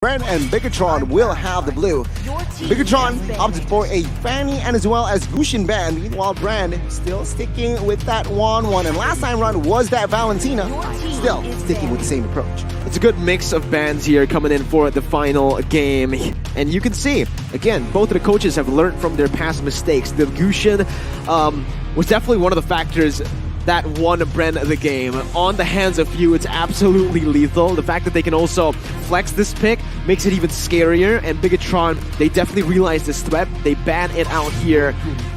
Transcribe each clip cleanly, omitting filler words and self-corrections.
BREN and BIGETRON will have the blue. BIGETRON opted for a Fanny and as well as Gushin band. Meanwhile, BREN still sticking with that 1-1. And last time run was that Valentina. Still sticking with the same approach. It's a good mix of bands here coming in for the final game. And you can see, again, both of the coaches have learned from their past mistakes. The Gushin was definitely one of the factors that won BREN the game. On the hands of few, it's absolutely lethal. The fact that they can also flex this pick makes it even scarier, and BIGETRON, they definitely realize this threat. They ban it out here.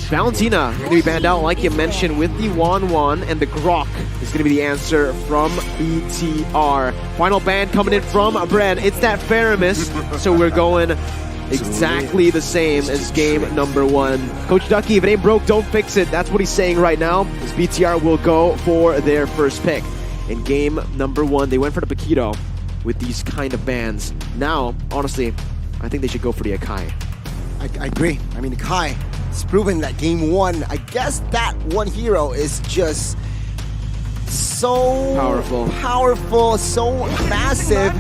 Valentina going to be banned out, like you mentioned, with the 1-1, and the Grok is going to be the answer from BTR. Final ban coming in from BREN. It's that Faramis, so we're going exactly the same as game number 1. Coach Ducky, if it ain't broke, don't fix it. That's what he's saying right now. As BTR will go for their first pick. In game number 1, they went for the Paquito with these kind of bans. Now, honestly, I think they should go for the Akai. I agree. I mean, Akai has proven that game 1, I guess that one hero is just so powerful, so massive.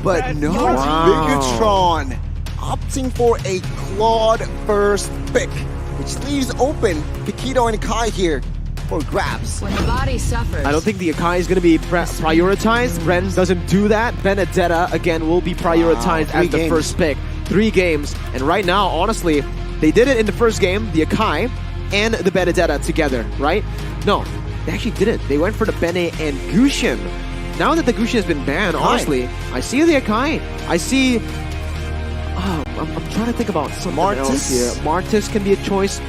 But no, BIGETRON opting for a Claude first pick, which leaves open Paquito and Akai here for grabs. When the body suffers, I don't think the Akai is going to be prioritized. BREN doesn't do that. Benedetta, again, will be prioritized as the first pick. 3 games. And right now, honestly, they did it in the first game, the Akai and the Benedetta together, right? No, they actually didn't. They went for the Bene and Gushin. Now that the Gushin has been banned, honestly, I see the Akai. I see... I'm trying to think about something else here. Martis can be a choice.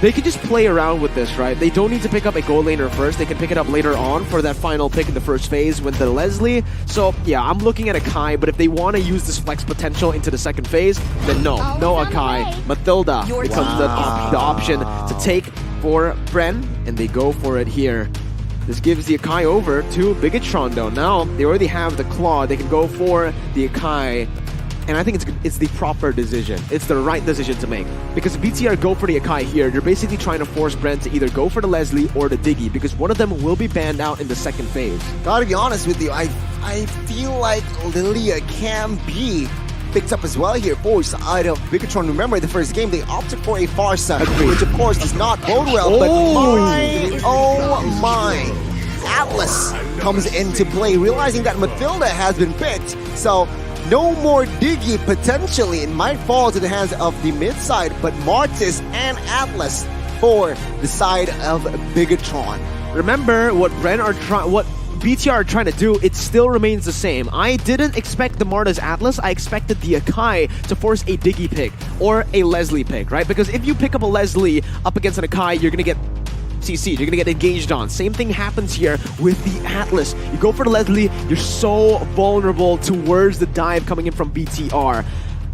They could just play around with this, right? They don't need to pick up a gold laner first. They can pick it up later on for that final pick in the first phase with the Leslie. So, yeah, I'm looking at Akai, but if they want to use this flex potential into the second phase, then no Akai. Mathilda becomes the option to take for BREN, and they go for it here. This gives the Akai over to BIGETRON, though. Now, they already have the Claw. They can go for the Akai. And I think it's the proper decision. It's the right decision to make. Because if BTR go for the Akai here, they're basically trying to force BREN to either go for the Leslie or the Diggy, because one of them will be banned out in the second phase. Gotta be honest with you, I feel like Lilia can be picked up as well here for side of BIGETRON. Remember, the first game, they opted for a Farsa, which of course does not bode well, but my, Atlas comes into play, realizing that Mathilda has been picked. So, no more Diggy potentially. It might fall to the hands of the mid side, but Martis and Atlas for the side of BIGETRON. Remember what BTR are trying to do, it still remains the same. I didn't expect the Martis Atlas, I expected the Akai to force a Diggy pick or a Leslie pick, right? Because if you pick up a Leslie up against an Akai, you're gonna get CC'd, you're gonna get engaged on. Same thing happens here with the Atlas. You go for the Leslie, you're so vulnerable towards the dive coming in from BTR.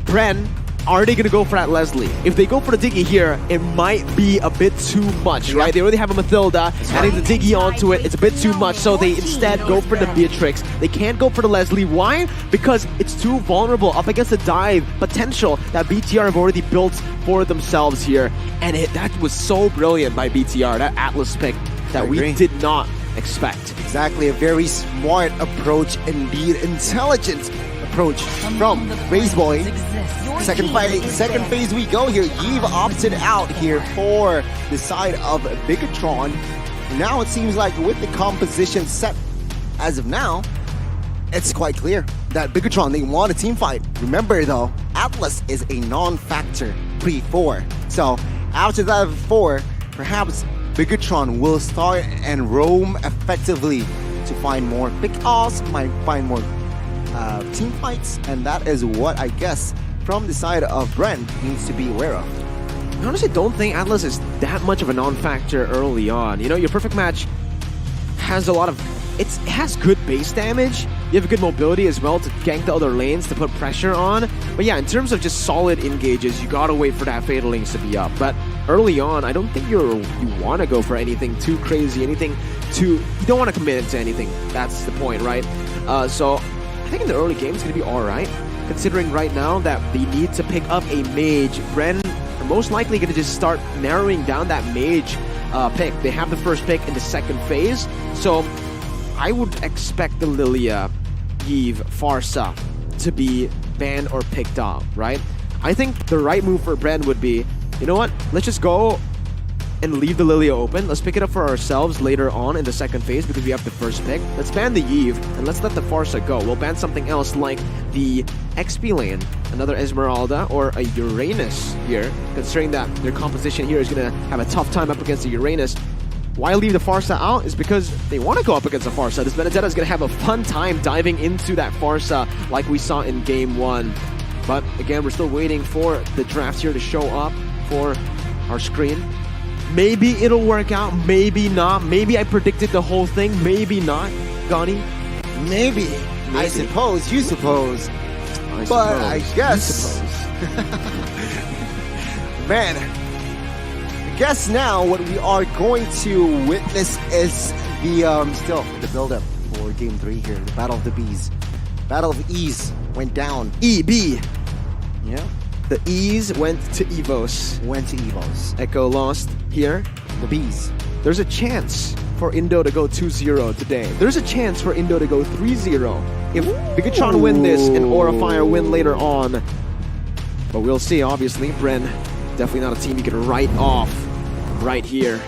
BREN, are they gonna go for that Leslie? If they go for the Diggy here, it might be a bit too much, right? They already have a Mathilda, adding the Diggy onto it, it's a bit too much, so they instead go for the Beatrix. They can't go for the Leslie. Why? Because it's too vulnerable up against the dive potential that BTR have already built for themselves here. And that was so brilliant by BTR, that Atlas pick that we did not expect. Exactly, a very smart approach indeed, intelligent approach from Razeboy. Second phase we go here. Yves opted out here for the side of BIGETRON. Now it seems like with the composition set as of now, it's quite clear that BIGETRON, they want a team fight. Remember though, Atlas is a non-factor pre-4. So after that 4, perhaps BIGETRON will start and roam effectively to find more pick-offs, might find more team fights, and that is what I guess from the side of BREN needs to be aware of. I honestly don't think Atlas is that much of a non-factor early on. You know, your perfect match has a lot of... It has good base damage. You have a good mobility as well to gank the other lanes to put pressure on. But yeah, in terms of just solid engages, you gotta wait for that Fatal Links to be up. But early on, I don't think you want to go for anything too crazy, anything too... You don't want to commit to anything. That's the point, right? So I think in the early game, it's gonna be alright. Considering right now that they need to pick up a mage, BREN are most likely going to just start narrowing down that mage pick. They have the first pick in the second phase, so I would expect the Lilia, Yves, Farsa to be banned or picked up, right? I think the right move for BREN would be, you know what, let's just go and leave the Lilia open. Let's pick it up for ourselves later on in the second phase because we have the first pick. Let's ban the Eve and let's let the Pharsa go. We'll ban something else like the XP lane, another Esmeralda or a Uranus here, considering that their composition here is going to have a tough time up against the Uranus. Why leave the Pharsa out is because they want to go up against the Pharsa. This Benedetta is going to have a fun time diving into that Pharsa like we saw in Game 1. But again, we're still waiting for the drafts here to show up for our screen. Maybe it'll work out, maybe not. Maybe I predicted the whole thing, maybe not. Gani? Maybe. I suppose, you suppose. I guess. Man, I guess now what we are going to witness is the still the build-up for Game 3 here, the Battle of the Bees. Battle of E's went down. EB. Yeah. The E's went to Evos. Went to Evos. Echo lost here. The Bees. There's a chance for Indo to go 2-0 today. There's a chance for Indo to go 3-0 if BIGETRON win this and Aura Fire win later on. But we'll see, obviously. BREN, definitely not a team you can write off right here.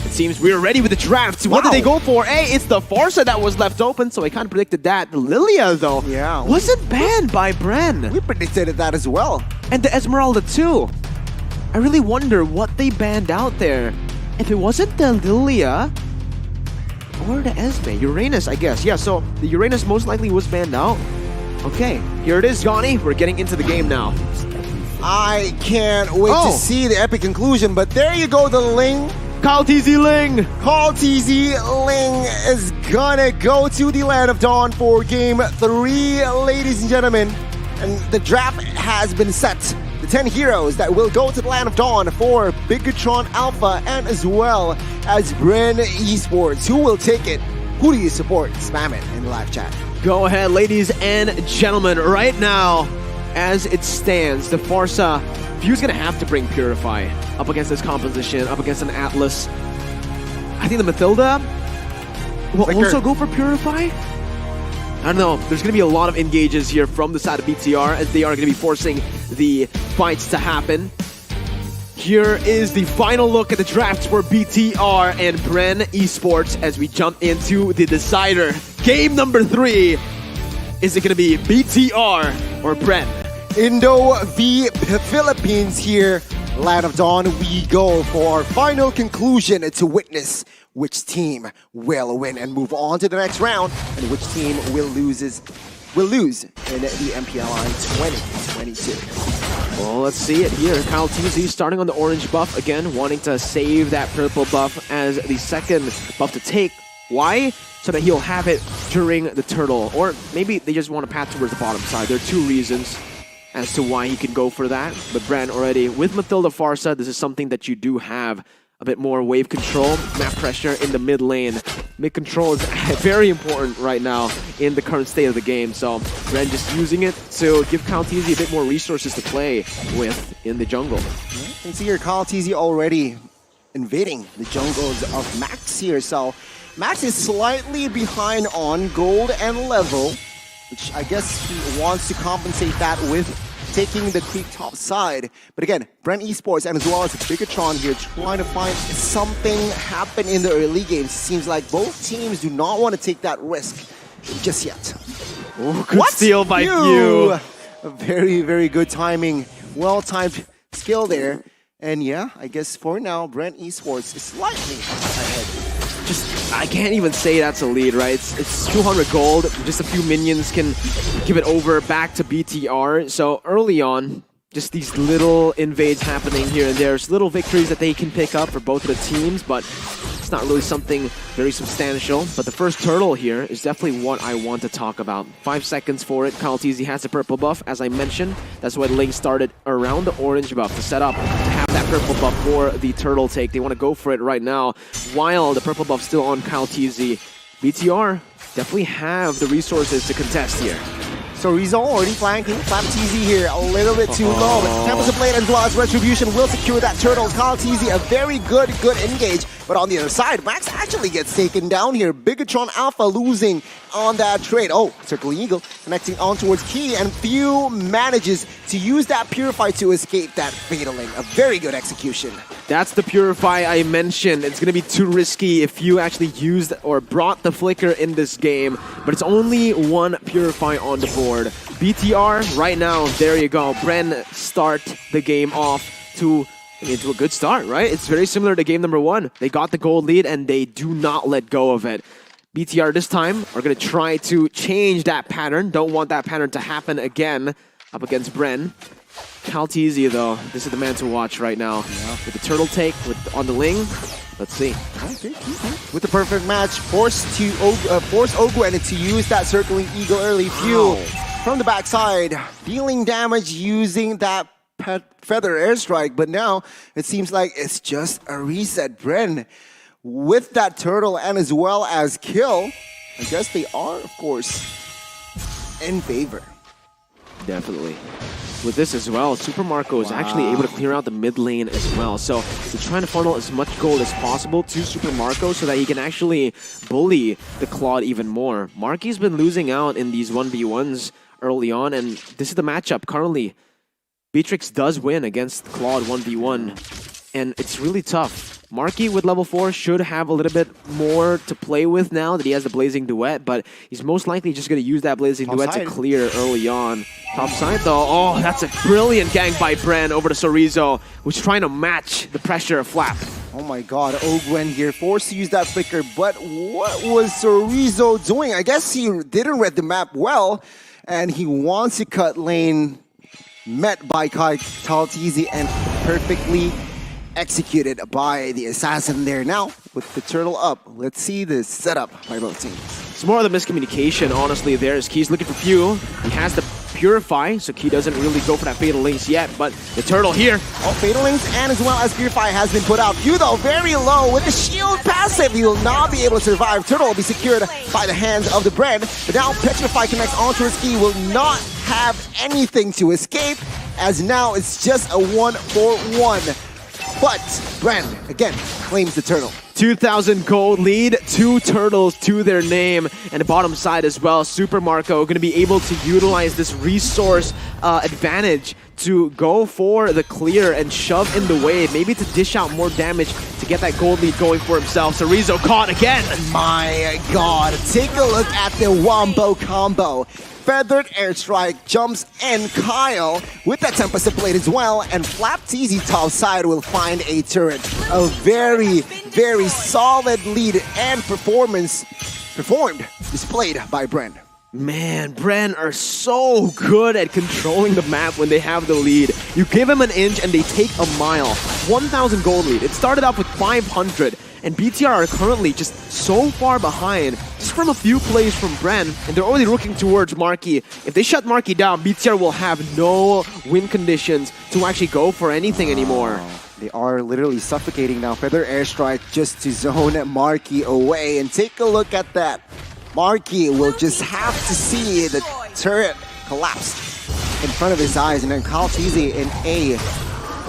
It seems we're ready with the draft. What did they go for? Hey, it's the Pharsa that was left open, so I kind of predicted that. The Lilia, though, wasn't banned by BREN. We predicted that as well. And the Esmeralda, too. I really wonder what they banned out there. If it wasn't the Lilia or the Esme, Uranus, I guess. Yeah, so the Uranus most likely was banned out. Okay, here it is, Gani. We're getting into the game now. I can't wait to see the epic conclusion, but there you go, the Ling. Kyle TZ Ling! Kyle TZ Ling is gonna go to the Land of Dawn for Game 3, ladies and gentlemen. And the draft has been set. The 10 heroes that will go to the Land of Dawn for BIGETRON Alpha and as well as BREN Esports. Who will take it? Who do you support? Spam it in the live chat. Go ahead, ladies and gentlemen. Right now, as it stands, the Pharsa, View's gonna have to bring Purify up against this composition, up against an Atlas. I think the Mathilda will also go for Purify. I don't know. There's going to be a lot of engages here from the side of BTR as they are going to be forcing the fights to happen. Here is the final look at the drafts for BTR and BREN Esports as we jump into the decider. Game number 3. Is it going to be BTR or BREN? Indo v Philippines here. Land of Dawn, we go for our final conclusion to witness which team will win and move on to the next round, and which team will lose in the MPLI 2022. Well, let's see it here. Kyle TZ starting on the orange buff again, wanting to save that purple buff as the second buff to take. Why? So that he'll have it during the turtle, or maybe they just want to path towards the bottom side. There are two reasons as to why he can go for that. But BREN already, with Mathilda Pharsa, this is something that you do have a bit more wave control, map pressure in the mid lane. Mid control is very important right now in the current state of the game. So BREN just using it to give Kyle TZ a bit more resources to play with in the jungle. You can see here Kyle TZ already invading the jungles of Max here. So Max is slightly behind on gold and level, which I guess he wants to compensate that with taking the creep top side. But again, BREN Esports and as well as BIGETRON here trying to find something happen in the early games. Seems like both teams do not want to take that risk just yet. Oh, good steal by Few. A very, very good timing. Well-timed skill there. And yeah, I guess for now, BREN Esports is slightly ahead. I can't even say that's a lead, right? It's 200 gold. Just a few minions can give it over back to BTR. So early on, just these little invades happening here and there. There's little victories that they can pick up for both of the teams, but it's not really something very substantial. But the first turtle here is definitely what I want to talk about. 5 seconds for it. Kyle TZ has the purple buff, as I mentioned. That's why Ling started around the orange buff to set up to have that purple buff for the turtle take. They want to go for it right now, while the purple buff's still on Kyle TZ. BTR definitely have the resources to contest here. So Rizzo already flanking. FlapTZ here a little bit too low. But Tempest Blade as well as Retribution will secure that turtle. KyleTZ, a very good engage. But on the other side, Max actually gets taken down here. BIGETRON Alpha losing on that trade. Oh, Circling Eagle connecting on towards Key, and Few manages to use that Purify to escape that Fataling. A very good execution. That's the Purify I mentioned. It's going to be too risky if you actually used or brought the Flicker in this game, but it's only one Purify on the board. BTR, right now, there you go. BREN start the game off to a good start, right? It's very similar to game number 1. They got the gold lead and they do not let go of it. BTR this time are going to try to change that pattern. Don't want that pattern to happen again up against BREN. KyleTZ though, this is the man to watch right now. Yeah. With the turtle take on the Ling. Let's see. Okay. With the perfect match, force Ogwen to use that Circling Eagle early. Few from the backside, dealing damage using that Feather Airstrike, but now it seems like it's just a reset. BREN with that turtle and as well as kill, I guess they are, of course, in favor. Definitely. With this as well, Super Marco is actually able to clear out the mid lane as well. So they're trying to funnel as much gold as possible to Super Marco so that he can actually bully the Claude even more. Marky's been losing out in these 1v1s early on, and this is the matchup currently. Beatrix does win against Claude 1v1, and it's really tough. Marky with level 4 should have a little bit more to play with now that he has the Blazing Duet, but he's most likely just going to use that Blazing Duet to clear early on. Top side though, oh, that's a brilliant gang by BREN over to Sorizo, who's trying to match the pressure of Flap. Oh my god, Ogwen here forced to use that Flicker, but what was Sorizo doing? I guess he didn't read the map well, and he wants to cut lane, met by KyleTZ and perfectly executed by the assassin there. Now, with the turtle up, let's see the setup by both teams. It's more of the miscommunication, honestly, there as Key's looking for Few. He has the Purify, so Key doesn't really go for that Fatal Links yet, but the turtle here. Oh, Fatal Links and as well as Purify has been put out. Few, though, very low with the shield passive. He will not be able to survive. Turtle will be secured by the hands of the BREN, but now Petrify connects onto his Key, will not have anything to escape, as now it's just a 1-for-1. But BREN, again, claims the turtle. 2,000 gold lead, 2 turtles to their name, and the bottom side as well. Super Marco going to be able to utilize this resource advantage to go for the clear and shove in the wave, maybe to dish out more damage to get that gold lead going for himself. Sorizo caught again. My god, take a look at the wombo combo. Feathered Airstrike jumps in Kyle with that Tempest Blade as well, and FlapTZ top side will find a turret. A very solid lead and performance displayed by BREN. Man, BREN are so good at controlling the map when they have the lead. You give them an inch and they take a mile. 1,000 gold lead. It started off with 500. And BTR are currently just so far behind, just from a few plays from BREN, and they're already looking towards Marky. If they shut Marky down, BTR will have no win conditions to actually go for anything anymore. They are literally suffocating now. Feather Airstrike just to zone Marky away, and take a look at that. Marky will just have to see the turret collapse in front of his eyes, and then KyleTZ in a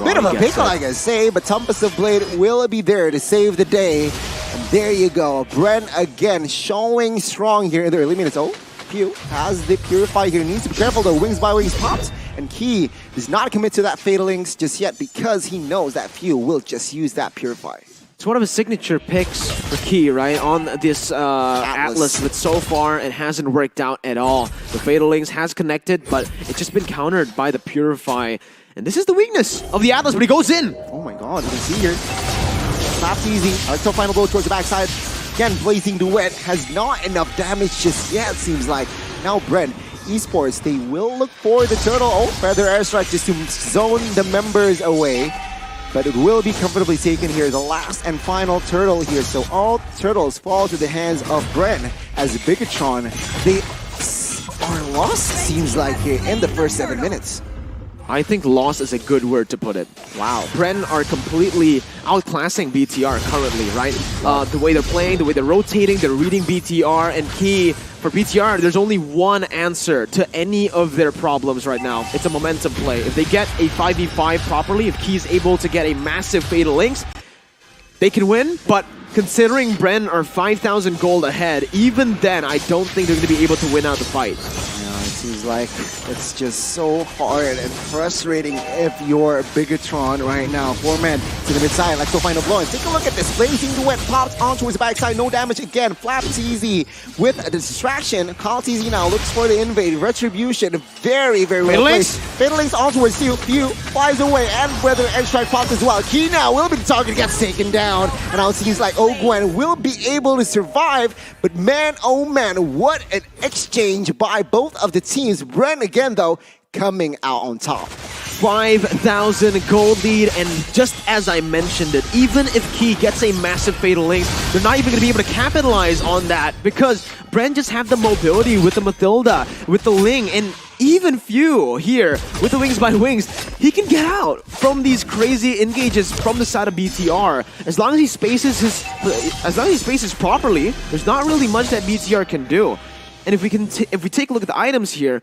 bit of a pickle, I guess say, but Tempest Blade will be there to save the day. And there you go. BREN again showing strong here in the early minutes. Oh, Few has the Purify here. Needs to be careful though. Wings by Wings popped. And Key does not commit to that Fatal Links just yet because he knows that Few will just use that Purify. It's one of his signature picks for Key, right? On this Atlas, but so far it hasn't worked out at all. The Fatal Links has connected, but it's just been countered by the Purify. And this is the weakness of the Atlas, but he goes in. Oh my god, you can see here. FlapTZ, still final blow towards the backside. Again, Blazing Duet has not enough damage just yet, seems like. Now BREN, Esports, they will look for the turtle. Oh, Feather Airstrike just to zone the members away. But it will be comfortably taken here. The last and final turtle here. So all turtles fall to the hands of BREN as BIGETRON. They are lost, seems like, here in the first 7 minutes. I think loss is a good word to put it. Wow. BREN are completely outclassing BTR currently, right? The way they're playing, the way they're rotating, they're reading BTR, and key for BTR, there's only one answer to any of their problems right now. It's a momentum play. If they get a 5v5 properly, if Key's able to get a massive Fatal Links, they can win, but considering BREN are 5,000 gold ahead, even then, I don't think they're going to be able to win out the fight. It seems like it's just so hard and frustrating if you're BIGETRON right now. 4 men to the mid side, like to find a blow. And take a look at this. Blazing Duet pops onto his backside, no damage again. Flap TZ with a distraction. Call TZ now looks for the invade. Retribution, very, very well placed. Fatal Links onto his Steel. Few flies away, and Weather Edge Strike pops as well. Key now will be the target, gets taken down. And now it seems like Ogwen will be able to survive. But man, oh man, what an exchange by both of the teams. BREN again though coming out on top. 5,000 gold lead, and just as I mentioned it, even if Key gets a massive Fatal Link, they're not even going to be able to capitalize on that because BREN just have the mobility with the Mathilda, with the Ling, and even Few here with the Wings by Wings. He can get out from these crazy engages from the side of BTR. As long as he spaces properly, there's not really much that BTR can do. And if we take a look at the items here,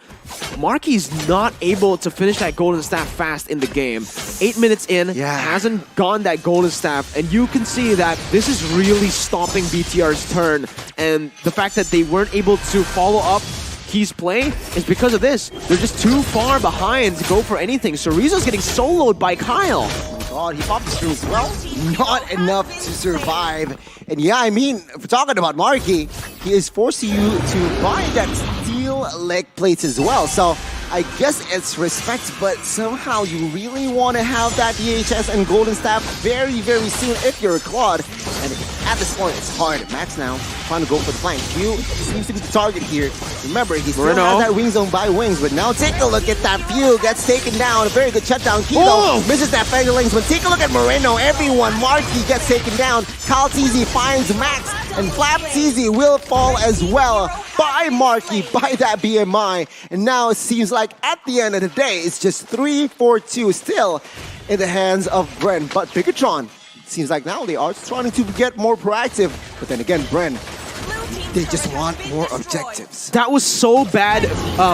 Marky's not able to finish that golden staff fast in the game. 8 minutes in, hasn't gone that golden staff, and you can see that this is really stopping BTR's turn. And the fact that they weren't able to follow up Key's play is because of this. They're just too far behind to go for anything. So Rizzo's getting soloed by Kyle. Oh my god, he popped the stream as well. Not enough to survive. And yeah, I mean, if we're talking about Marky, he is forcing you to buy that steel leg plates as well. So I guess it's respect, but somehow you really want to have that DHS and Golden Staff very, very soon if you're a Claude. And at this point, it's hard. Max now trying to go for the flank. Few seems to be the target here. Remember, he still has that wing zone by Wings, but now take a look at that. Few gets taken down. A very good shutdown. Kilo misses that Fatal Links, but take a look at Moreno. Everyone, Marky gets taken down. Kyle TZ finds Max, and Flap TZ will fall as well by Marky, by that BMI. And now it seems like at the end of the day, it's just 3-4-2 still in the hands of BREN. But BIGETRON, seems like now they are trying to get more proactive. But then again, BREN, they just want more objectives. That was so bad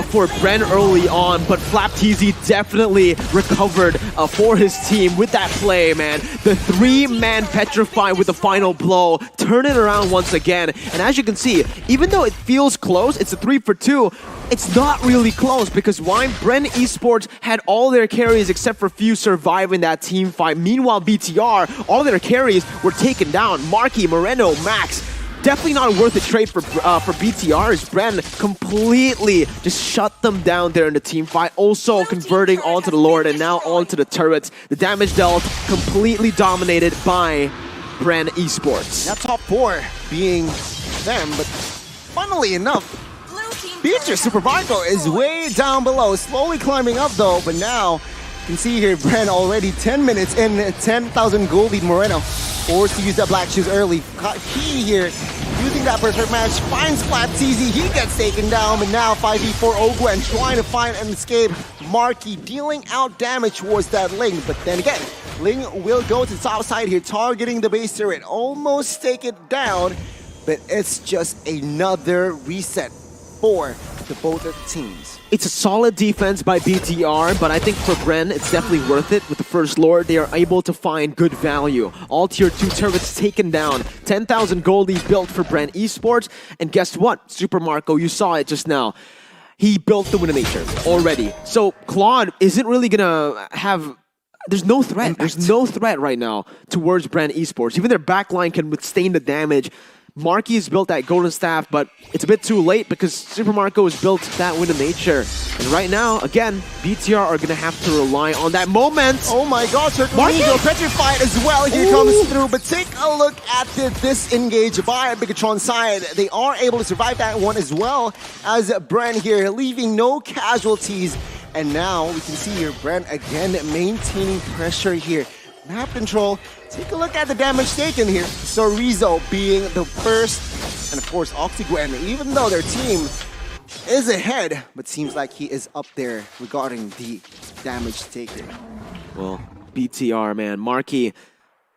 for BREN early on, but Flap TZ definitely recovered for his team with that play, man. The 3-man Petrify with the final blow, turn it around once again. And as you can see, even though it feels close, it's a 3-for-2, it's not really close because why? BREN Esports had all their carries except for Few surviving that team fight. Meanwhile, BTR, all their carries were taken down. Marky, Moreno, Max. Definitely not worth a trade for BTR as BREN completely just shut them down there in the team fight. Also converting onto the Lord and now onto the turrets. The damage dealt completely dominated by BREN Esports. Now top 4 being them, but funnily enough, Beatrice Super Marco is way down below, slowly climbing up though, but now you can see here BREN already 10 minutes in, 10,000 gold lead. Moreno forced to use that black shoes early. He here using that perfect match, finds Flap TZ, he gets taken down, but now 5v4 Ogwen trying to find an escape. Marky dealing out damage towards that Ling, but then again, Ling will go to the top side here, targeting the base turret, almost take it down, but it's just another reset for the both of the teams. It's a solid defense by BTR, but I think for BREN, it's definitely worth it. With the first Lord, they are able to find good value. All tier 2 turrets taken down. 10,000 goldie built for BREN Esports. And guess what? Super Marco, you saw it just now. He built the Winner Nature already. So Claude isn't really gonna have... There's no threat. There's no threat right now towards BREN Esports. Even their backline can withstand the damage. Marky has built that Golden Staff, but it's a bit too late because Super Marco has built that Wind of Nature. And right now, again, BTR are going to have to rely on that moment. Oh my god, Marky petrified as well. Here comes through, but take a look at the disengage by BIGETRON side. They are able to survive that one as well as BREN here, leaving no casualties. And now we can see here BREN again maintaining pressure here. Map control, take a look at the damage taken here. So Rizzo being the first, and of course Octigwen, even though their team is ahead, but seems like he is up there regarding the damage taken. Well, BTR, man. Marky,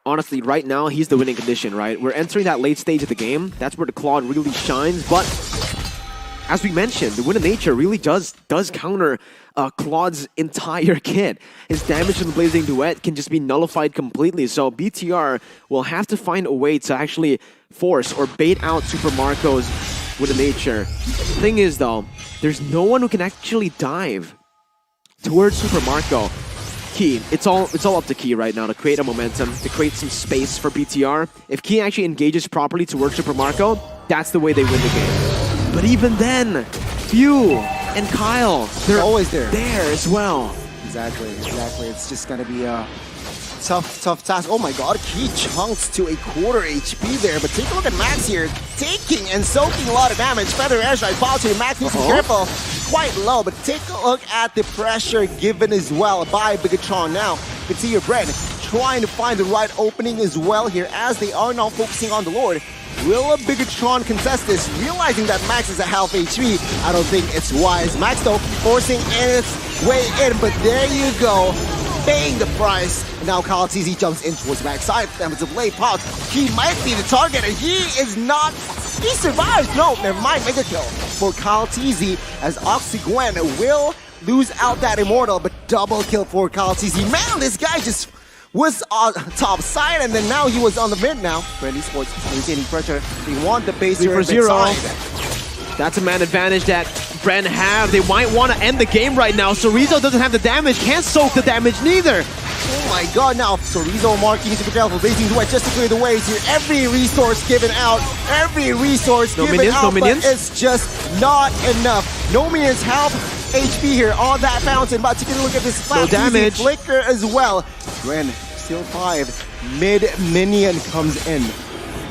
honestly, right now, he's the winning condition, right? We're entering that late stage of the game. That's where the Claude really shines. But as we mentioned, the Wind of Nature really does counter Claude's entire kit. His damage from the Blazing Duet can just be nullified completely. So BTR will have to find a way to actually force or bait out Super Marco's Wind of Nature. Thing is, though, there's no one who can actually dive towards Super Marco. Key, it's all up to Key right now to create a momentum, to create some space for BTR. If Key actually engages properly towards Super Marco, that's the way they win the game. But even then, Few and Kyle, they're always there as well. Exactly. It's just gonna be a tough task. Oh my god, Key chunks to a quarter HP there, but take a look at Max here, taking and soaking a lot of damage. Feather airstrike, ball to Max, needs to be careful. Quite low, but take a look at the pressure given as well by BIGETRON now. You can see your BREN trying to find the right opening as well here as they are now focusing on the Lord. Will a BIGETRON contest this, realizing that Max is at half HP? I don't think it's wise. Max though, forcing its way in, but there you go, paying the price. And now KyleTzy jumps in towards backside. Damage of late pops. He might be the target, and he is not. He survives. No, never mind. Mega kill for KyleTzy as Oxygwen will lose out that Immortal, but double kill for KyleTzy. Man, this guy just was on top side, and then now he was on the mid now. BREN Esports maintaining pressure. They want the base 3-0. That's a man advantage that BREN have. They might want to end the game right now. Sorizo doesn't have the damage, can't soak the damage neither. Oh my god, now Sorizo marking to be careful. Blazing Duet just to clear the ways here. Every resource given out. Every resource given out, but it's just not enough. No minions, half HP here on that fountain, but take a look at this flat damage flicker as well. BREN still 5. Mid-minion comes in.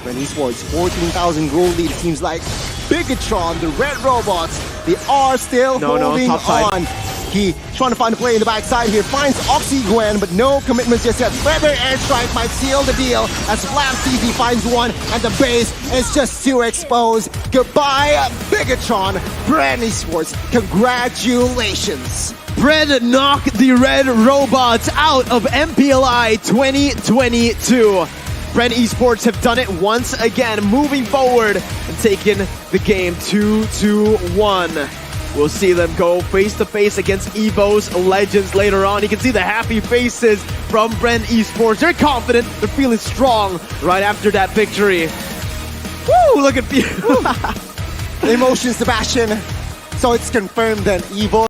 BREN Esports, 14,000 gold lead. Seems like BIGETRON, the red robots, they are still holding on. He trying to find a play in the backside here, finds Oxygwen, but no commitments just yet. Feather airstrike might seal the deal as KyleTzy finds one, and the base is just too exposed. Goodbye, BIGETRON. BREN Esports, congratulations. BREN knocked the red robots out of MPLI 2022. BREN Esports have done it once again, moving forward and taking the game 2-1. We'll see them go face-to-face against EVO's Legends later on. You can see the happy faces from BREN Esports. They're confident, they're feeling strong right after that victory. Woo, look at you. Emotions, Sebastian. So it's confirmed that EVO